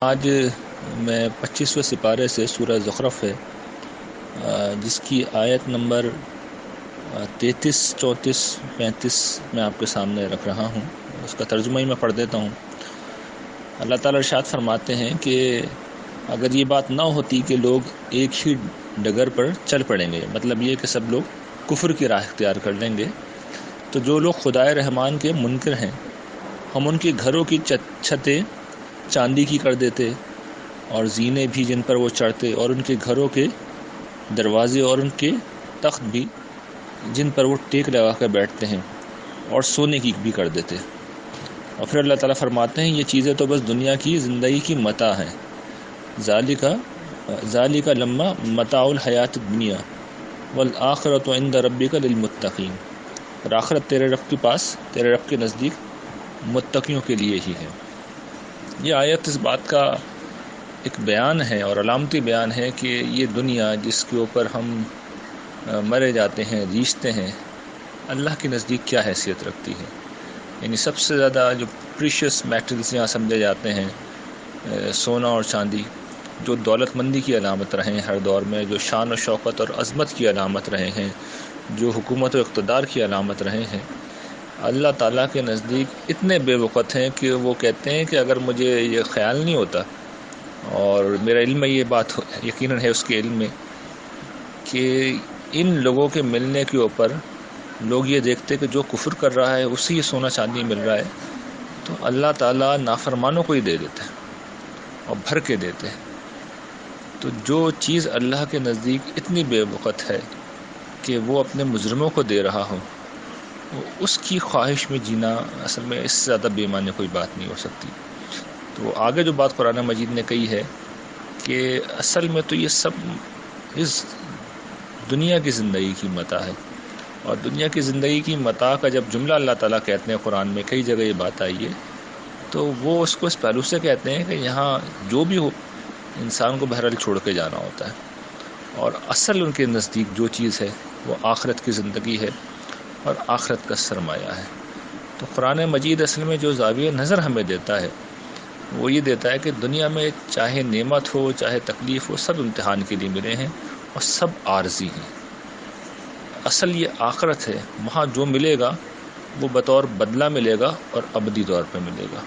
آج میں 25ویں سپارے سے سورہ زخرف ہے جس کی آیت نمبر 33، 34، 35 میں آپ کے سامنے رکھ رہا ہوں۔ اس کا ترجمہ ہی میں پڑھ دیتا ہوں۔ اللہ تعالیٰ ارشاد فرماتے ہیں کہ اگر یہ بات نہ ہوتی کہ لوگ ایک ہی ڈگر پر چل پڑیں گے، مطلب یہ کہ سب لوگ کفر کی راہ اختیار کر لیں گے، تو جو لوگ خدائے رحمان کے منکر ہیں ہم ان کے گھروں کی چھتیں چاندی کی کر دیتے اور زینے بھی جن پر وہ چڑھتے، اور ان کے گھروں کے دروازے اور ان کے تخت بھی جن پر وہ ٹیک لگا کر بیٹھتے ہیں اور سونے کی بھی کر دیتے۔ اور پھر اللہ تعالیٰ فرماتے ہیں یہ چیزیں تو بس دنیا کی زندگی کی متاع ہیں، ذالک لما متاع الحیات الدنیا والآخرۃ عند ربک للمتقین، اور آخرت تیرے رب کے پاس، تیرے رب کے نزدیک متقیوں کے لیے ہی ہے۔ یہ آیت اس بات کا ایک بیان ہے اور علامتی بیان ہے کہ یہ دنیا جس کے اوپر ہم مرے جاتے ہیں، ریچھتے ہیں، اللہ کے نزدیک کیا حیثیت رکھتی ہے۔ یعنی سب سے زیادہ جو پریشیس میٹلز یہاں سمجھے جاتے ہیں، سونا اور چاندی، جو دولت مندی کی علامت رہے ہیں ہر دور میں، جو شان و شوکت اور عظمت کی علامت رہے ہیں، جو حکومت و اقتدار کی علامت رہے ہیں، اللہ تعالیٰ کے نزدیک اتنے بے وقت ہیں کہ وہ کہتے ہیں کہ اگر مجھے یہ خیال نہیں ہوتا، اور میرا علم میں یہ بات یقیناً ہے اس کے علم میں، کہ ان لوگوں کے ملنے کے اوپر لوگ یہ دیکھتے کہ جو کفر کر رہا ہے اسی یہ سونا چاندی مل رہا ہے، تو اللہ تعالیٰ نافرمانوں کو ہی دے دیتے اور بھر کے دیتے۔ تو جو چیز اللہ کے نزدیک اتنی بے وقت ہے کہ وہ اپنے مجرموں کو دے رہا ہو، اس کی خواہش میں جینا اصل میں اس سے زیادہ بے معنی کوئی بات نہیں ہو سکتی۔ تو آگے جو بات قرآن مجید نے کہی ہے کہ اصل میں تو یہ سب اس دنیا کی زندگی کی متاع ہے، اور دنیا کی زندگی کی متاع کا جب جملہ اللہ تعالیٰ کہتے ہیں قرآن میں، کئی جگہ یہ بات آئی ہے، تو وہ اس کو اس پہلو سے کہتے ہیں کہ یہاں جو بھی ہو انسان کو بہرحال چھوڑ کے جانا ہوتا ہے، اور اصل ان کے نزدیک جو چیز ہے وہ آخرت کی زندگی ہے اور آخرت کا سرمایہ ہے۔ تو قرآن مجید اصل میں جو زاویہ نظر ہمیں دیتا ہے وہ یہ دیتا ہے کہ دنیا میں چاہے نعمت ہو چاہے تکلیف ہو، سب امتحان کے لیے ملے ہیں اور سب عارضی ہیں۔ اصل یہ آخرت ہے، وہاں جو ملے گا وہ بطور بدلہ ملے گا اور ابدی طور پہ ملے گا۔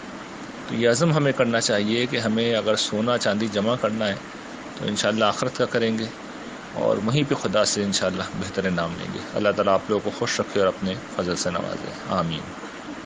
تو یہ عزم ہمیں کرنا چاہیے کہ ہمیں اگر سونا چاندی جمع کرنا ہے تو انشاءاللہ آخرت کا کریں گے، اور وہیں پہ خدا سے انشاءاللہ بہتر انعام لیں گے۔ اللہ تعالیٰ آپ لوگوں کو خوش رکھے اور اپنے فضل سے نوازے، آمین۔